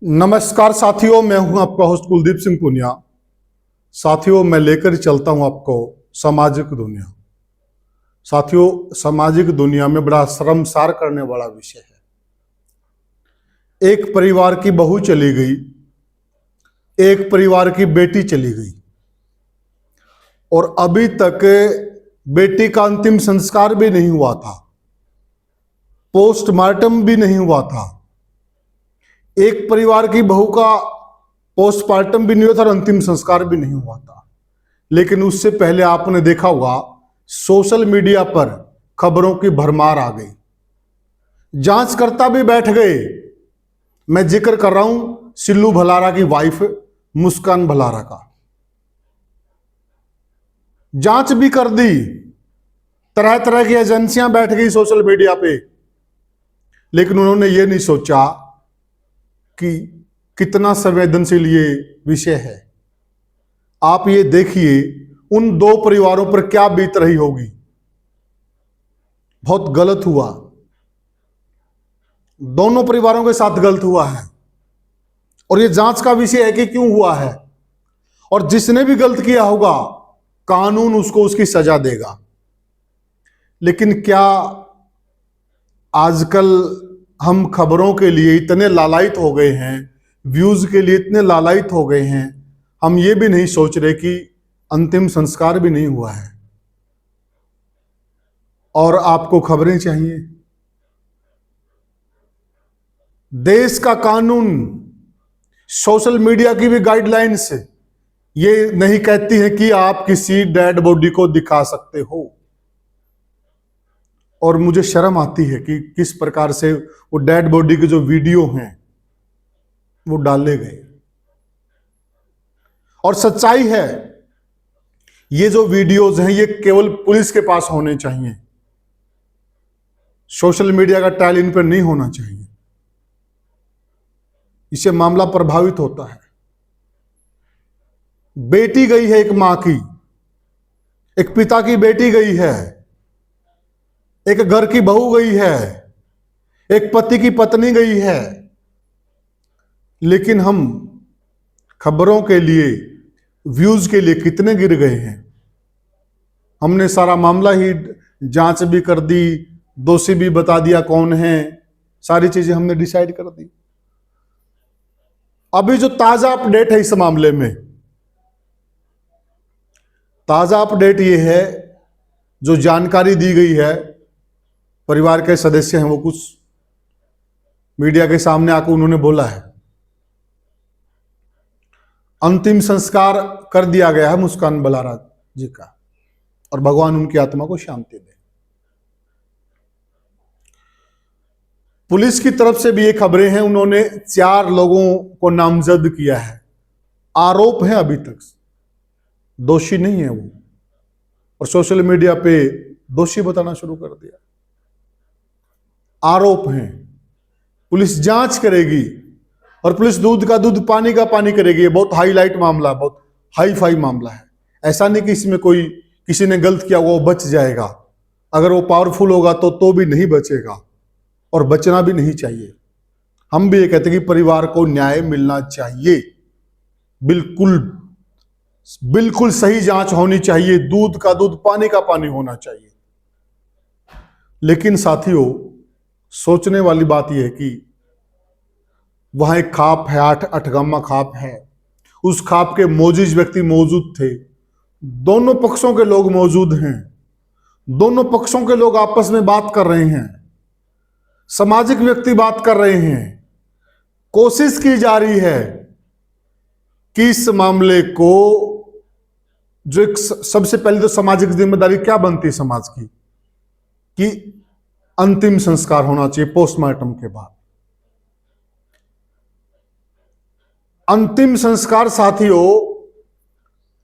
नमस्कार साथियों, मैं हूं आपका होस्ट कुलदीप सिंह पुनिया। साथियों, मैं लेकर चलता हूं आपको सामाजिक दुनिया। साथियों, सामाजिक दुनिया में बड़ा शर्मसार करने वाला विषय है। एक परिवार की बहू चली गई, एक परिवार की बेटी चली गई और अभी तक बेटी का अंतिम संस्कार भी नहीं हुआ था, पोस्टमार्टम भी नहीं हुआ था। एक परिवार की बहू का पोस्टमार्टम भी नहीं हुआ था और अंतिम संस्कार भी नहीं हुआ था। लेकिन उससे पहले आपने देखा होगा, सोशल मीडिया पर खबरों की भरमार आ गई, जांचकर्ता भी बैठ गए। मैं जिक्र कर रहा हूं सिल्लू भलारा की वाइफ मुस्कान भलारा का। जांच भी कर दी, तरह तरह की एजेंसियां बैठ गई सोशल मीडिया पे, लेकिन उन्होंने ये नहीं सोचा कि कितना संवेदनशील ये विषय है। आप ये देखिए उन दो परिवारों पर क्या बीत रही होगी। बहुत गलत हुआ, दोनों परिवारों के साथ गलत हुआ है और ये जांच का विषय है कि क्यों हुआ है, और जिसने भी गलत किया होगा कानून उसको उसकी सजा देगा। लेकिन क्या आजकल हम खबरों के लिए इतने लालायित हो गए हैं, व्यूज के लिए इतने लालायित हो गए हैं, हम ये भी नहीं सोच रहे कि अंतिम संस्कार भी नहीं हुआ है और आपको खबरें चाहिए। देश का कानून, सोशल मीडिया की भी गाइडलाइंस ये नहीं कहती है कि आप किसी डेड बॉडी को दिखा सकते हो। और मुझे शर्म आती है कि किस प्रकार से वो डेड बॉडी के जो वीडियो हैं वो डाले गए। और सच्चाई है, ये जो वीडियोज हैं ये केवल पुलिस के पास होने चाहिए, सोशल मीडिया का ट्रायल इन पर नहीं होना चाहिए। इससे मामला प्रभावित होता है। बेटी गई है, एक मां की, एक पिता की बेटी गई है, एक घर की बहू गई है, एक पति की पत्नी गई है। लेकिन हम खबरों के लिए, व्यूज के लिए कितने गिर गए हैं। हमने सारा मामला ही जांच भी कर दी, दोषी भी बता दिया कौन है, सारी चीजें हमने डिसाइड कर दी। अभी जो ताजा अपडेट है इस मामले में, ताजा अपडेट ये है, जो जानकारी दी गई है, परिवार के सदस्य हैं वो कुछ मीडिया के सामने आकर उन्होंने बोला है, अंतिम संस्कार कर दिया गया है मुस्कान भलारा जी का और भगवान उनकी आत्मा को शांति दे। पुलिस की तरफ से भी ये खबरें हैं, उन्होंने 4 लोगों को नामजद किया है। आरोप है, अभी तक दोषी नहीं है वो, और सोशल मीडिया पे दोषी बताना शुरू कर दिया। आरोप हैं, पुलिस जांच करेगी और पुलिस दूध का दूध पानी का पानी करेगी। ये बहुत हाईलाइट मामला, बहुत हाई फाई मामला है। ऐसा नहीं कि इसमें कोई किसी ने गलत किया वो बच जाएगा। अगर वो पावरफुल होगा तो भी नहीं बचेगा और बचना भी नहीं चाहिए। हम भी ये कहते हैं कि परिवार को न्याय मिलना चाहिए, बिल्कुल बिल्कुल सही जांच होनी चाहिए, दूध का दूध पानी का पानी होना चाहिए। लेकिन साथियों, सोचने वाली बात यह है कि वहां एक खाप है, अठगम्मा खाप है। उस खाप के मोजिज व्यक्ति मौजूद थे, दोनों पक्षों के लोग मौजूद हैं, दोनों पक्षों के लोग आपस में बात कर रहे हैं, सामाजिक व्यक्ति बात कर रहे हैं। कोशिश की जा रही है कि इस मामले को, जो एक सबसे पहले तो सामाजिक जिम्मेदारी क्या बनती है समाज की, कि अंतिम संस्कार होना चाहिए पोस्टमार्टम के बाद। अंतिम संस्कार साथियों,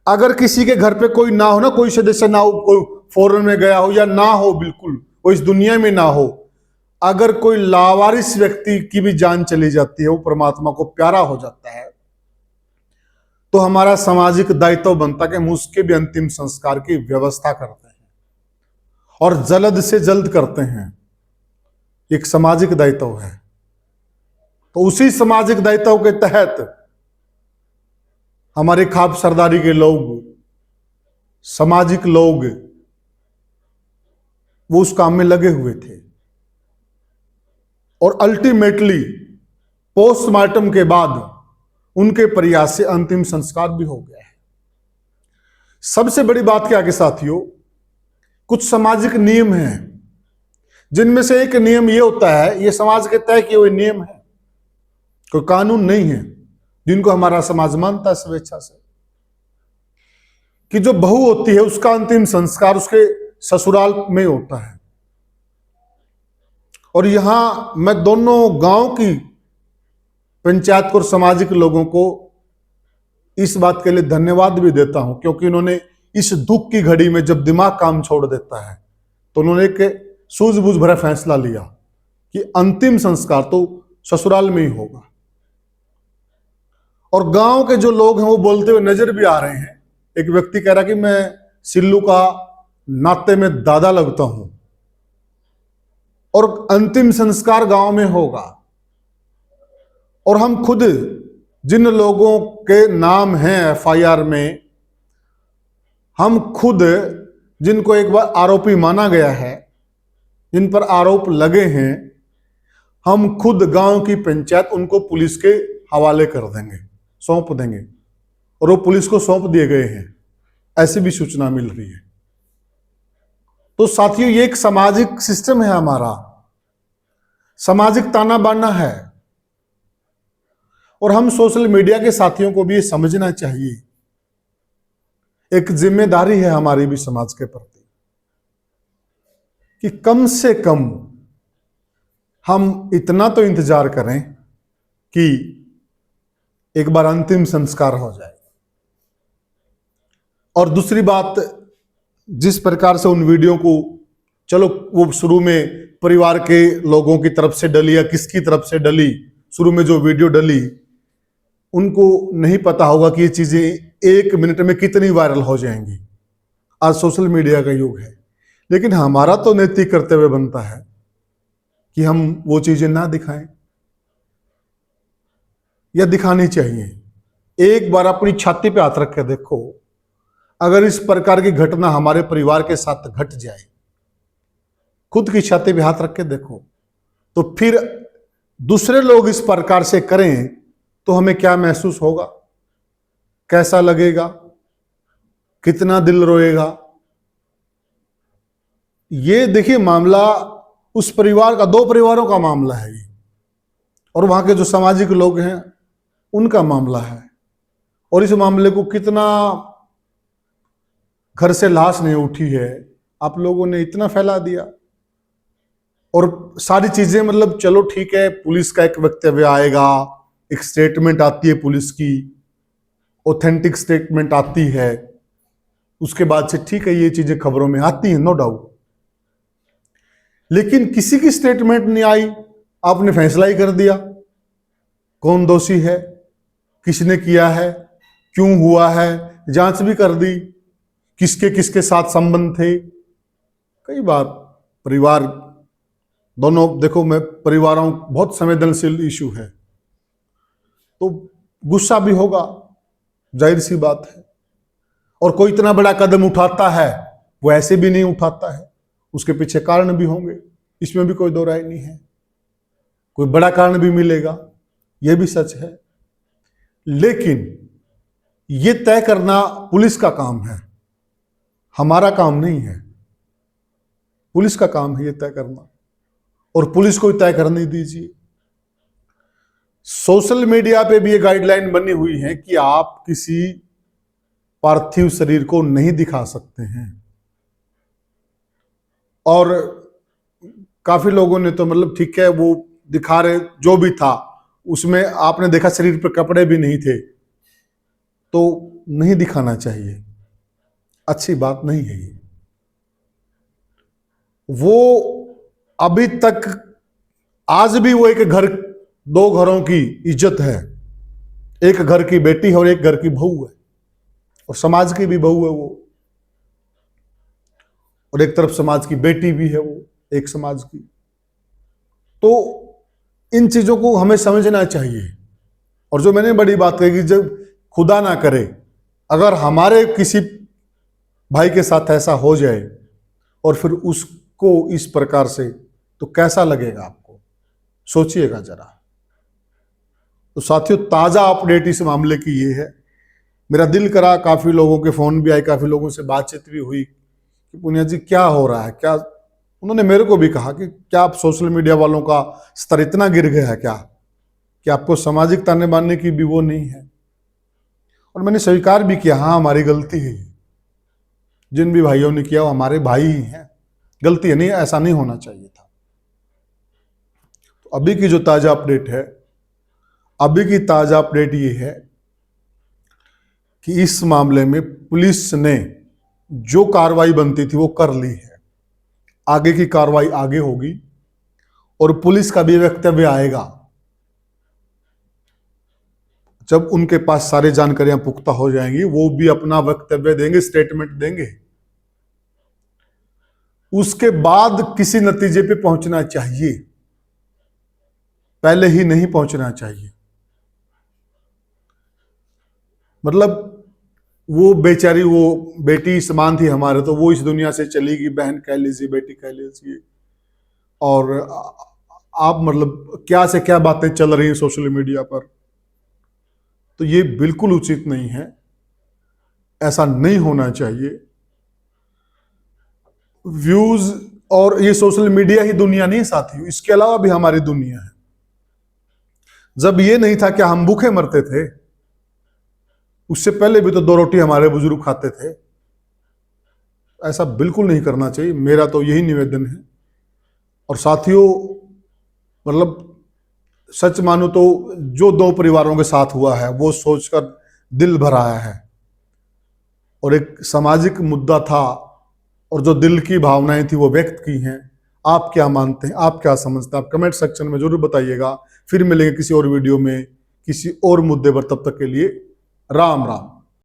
अगर किसी के घर पे कोई ना हो, ना कोई सदस्य ना हो, कोई फॉरेन में गया हो या ना हो, बिल्कुल वो इस दुनिया में ना हो, अगर कोई लावारिस व्यक्ति की भी जान चली जाती है, वो परमात्मा को प्यारा हो जाता है, तो हमारा सामाजिक दायित्व बनता है कि हम उसके भी अंतिम संस्कार की व्यवस्था करते हैं और जल्द से जल्द करते हैं। एक सामाजिक दायित्व है। तो उसी सामाजिक दायित्व के तहत हमारे खाप सरदारी के लोग, सामाजिक लोग, वो उस काम में लगे हुए थे और अल्टीमेटली पोस्टमार्टम के बाद उनके प्रयास से अंतिम संस्कार भी हो गया है। सबसे बड़ी बात क्या है कि साथियों, कुछ सामाजिक नियम हैं, जिनमें से एक नियम ये होता है, ये समाज के तय किए हुए नियम है, कोई कानून नहीं है, जिनको हमारा समाज मानता है स्वेच्छा से, कि जो बहू होती है उसका अंतिम संस्कार उसके ससुराल में होता है। और यहां मैं दोनों गांव की पंचायत और सामाजिक लोगों को इस बात के लिए धन्यवाद भी देता हूं, क्योंकि इन्होंने इस दुख की घड़ी में जब दिमाग काम छोड़ देता है तो उन्होंने एक सूझबूझ भरा फैसला लिया कि अंतिम संस्कार तो ससुराल में ही होगा। और गांव के जो लोग हैं वो बोलते हुए नजर भी आ रहे हैं। एक व्यक्ति कह रहा कि मैं सिल्लू का नाते में दादा लगता हूं और अंतिम संस्कार गांव में होगा। और हम खुद जिन लोगों के नाम हैं एफआईआर में, हम खुद जिनको एक बार आरोपी माना गया है, जिन पर आरोप लगे हैं, हम खुद गांव की पंचायत उनको पुलिस के हवाले कर देंगे, सौंप देंगे, और वो पुलिस को सौंप दिए गए हैं, ऐसी भी सूचना मिल रही है। तो साथियों, ये एक सामाजिक सिस्टम है, हमारा सामाजिक ताना बाना है, और हम सोशल मीडिया के साथियों को भी ये समझना चाहिए, एक जिम्मेदारी है हमारी भी समाज के प्रति, कि कम से कम हम इतना तो इंतजार करें कि एक बार अंतिम संस्कार हो जाए। और दूसरी बात, जिस प्रकार से उन वीडियो को, चलो वो शुरू में परिवार के लोगों की तरफ से डली या किसकी तरफ से डली, शुरू में जो वीडियो डली, उनको नहीं पता होगा कि ये चीजें 1 मिनट में कितनी वायरल हो जाएंगी। आज सोशल मीडिया का युग है, लेकिन हमारा तो नैतिक कर्तव्य बनता है कि हम वो चीजें ना दिखाएं, या दिखानी चाहिए। एक बार अपनी छाती पे हाथ रख के देखो, अगर इस प्रकार की घटना हमारे परिवार के साथ घट जाए, खुद की छाती पे हाथ रख के देखो, तो फिर दूसरे लोग इस प्रकार से करें तो हमें क्या महसूस होगा, कैसा लगेगा, कितना दिल रोएगा। ये देखिए, मामला उस परिवार का, 2 परिवारों का मामला है ये, और वहां के जो सामाजिक लोग हैं उनका मामला है। और इस मामले को कितना घर से लाश नहीं उठी है, आप लोगों ने इतना फैला दिया। और सारी चीजें, मतलब चलो ठीक है, पुलिस का एक वक्तव्य आएगा, एक स्टेटमेंट आती है पुलिस की, ऑथेंटिक स्टेटमेंट आती है, उसके बाद से ठीक है ये चीजें खबरों में आती हैं, नो डाउट। लेकिन किसी की स्टेटमेंट नहीं आई, आपने फैसला ही कर दिया कौन दोषी है, किसने किया है, क्यों हुआ है, जांच भी कर दी, किसके किसके साथ संबंध थे। कई बार परिवार दोनों, देखो मैं परिवारों, बहुत संवेदनशील इशू है, तो गुस्सा भी होगा, जाहिर सी बात है। और कोई इतना बड़ा कदम उठाता है, वो ऐसे भी नहीं उठाता है, उसके पीछे कारण भी होंगे, इसमें भी कोई दो राय नहीं है, कोई बड़ा कारण भी मिलेगा, यह भी सच है। लेकिन ये तय करना पुलिस का काम है, हमारा काम नहीं है, पुलिस का काम है ये तय करना, और पुलिस को तय करने दीजिए। सोशल मीडिया पे भी ये गाइडलाइन बनी हुई है कि आप किसी पार्थिव शरीर को नहीं दिखा सकते हैं। और काफी लोगों ने तो, मतलब ठीक है, वो दिखा रहे, जो भी था उसमें आपने देखा शरीर पर कपड़े भी नहीं थे, तो नहीं दिखाना चाहिए, अच्छी बात नहीं है ये। वो अभी तक, आज भी वो एक घर, 2 घरों की इज्जत है, एक घर की बेटी है और एक घर की बहू है, और समाज की भी बहू है वो, और एक तरफ समाज की बेटी भी है वो, एक समाज की। तो इन चीजों को हमें समझना चाहिए। और जो मैंने बड़ी बात कही कि जब खुदा ना करे अगर हमारे किसी भाई के साथ ऐसा हो जाए और फिर उसको इस प्रकार से, तो कैसा लगेगा आपको, सोचिएगा जरा। तो साथियों, ताजा अपडेट इस मामले की ये है। मेरा दिल करा, काफी लोगों के फोन भी आए, काफी लोगों से बातचीत भी हुई कि पुनिया जी क्या हो रहा है, क्या। उन्होंने मेरे को भी कहा कि क्या आप सोशल मीडिया वालों का स्तर इतना गिर गया है क्या कि आपको सामाजिक ताने बानने की भी वो नहीं है। और मैंने स्वीकार भी किया, हाँ हमारी गलती है, जिन भी भाइयों ने किया वो हमारे भाई ही हैं, गलती है, नहीं ऐसा नहीं होना चाहिए था। तो अभी की जो ताजा अपडेट है, अभी की ताजा अपडेट ये है कि इस मामले में पुलिस ने जो कार्रवाई बनती थी वो कर ली है। आगे की कार्रवाई आगे होगी और पुलिस का भी वक्तव्य आएगा जब उनके पास सारी जानकारियां पुख्ता हो जाएंगी। वो भी अपना वक्तव्य देंगे, स्टेटमेंट देंगे। उसके बाद किसी नतीजे पे पहुंचना चाहिए, पहले ही नहीं पहुंचना चाहिए। मतलब वो बेचारी, वो बेटी समान थी हमारे, तो वो इस दुनिया से चली गई, बहन कह लीजिए, बेटी कह लीजिए। और आप मतलब क्या से क्या बातें चल रही हैं सोशल मीडिया पर, तो ये बिल्कुल उचित नहीं है, ऐसा नहीं होना चाहिए। व्यूज और ये सोशल मीडिया ही दुनिया नहीं साथियों, इसके अलावा भी हमारी दुनिया है। जब ये नहीं था क्या हम भूखे मरते थे? उससे पहले भी तो 2 रोटी हमारे बुजुर्ग खाते थे। ऐसा बिल्कुल नहीं करना चाहिए, मेरा तो यही निवेदन है। और साथियों, मतलब सच मानो तो जो 2 परिवारों के साथ हुआ है वो सोचकर दिल भर आया है, और एक सामाजिक मुद्दा था और जो दिल की भावनाएं थी वो व्यक्त की हैं। आप क्या मानते हैं, आप क्या समझते हैं, आप कमेंट सेक्शन में जरूर बताइएगा। फिर मिलेंगे किसी और वीडियो में किसी और मुद्दे पर, तब तक के लिए राम राम।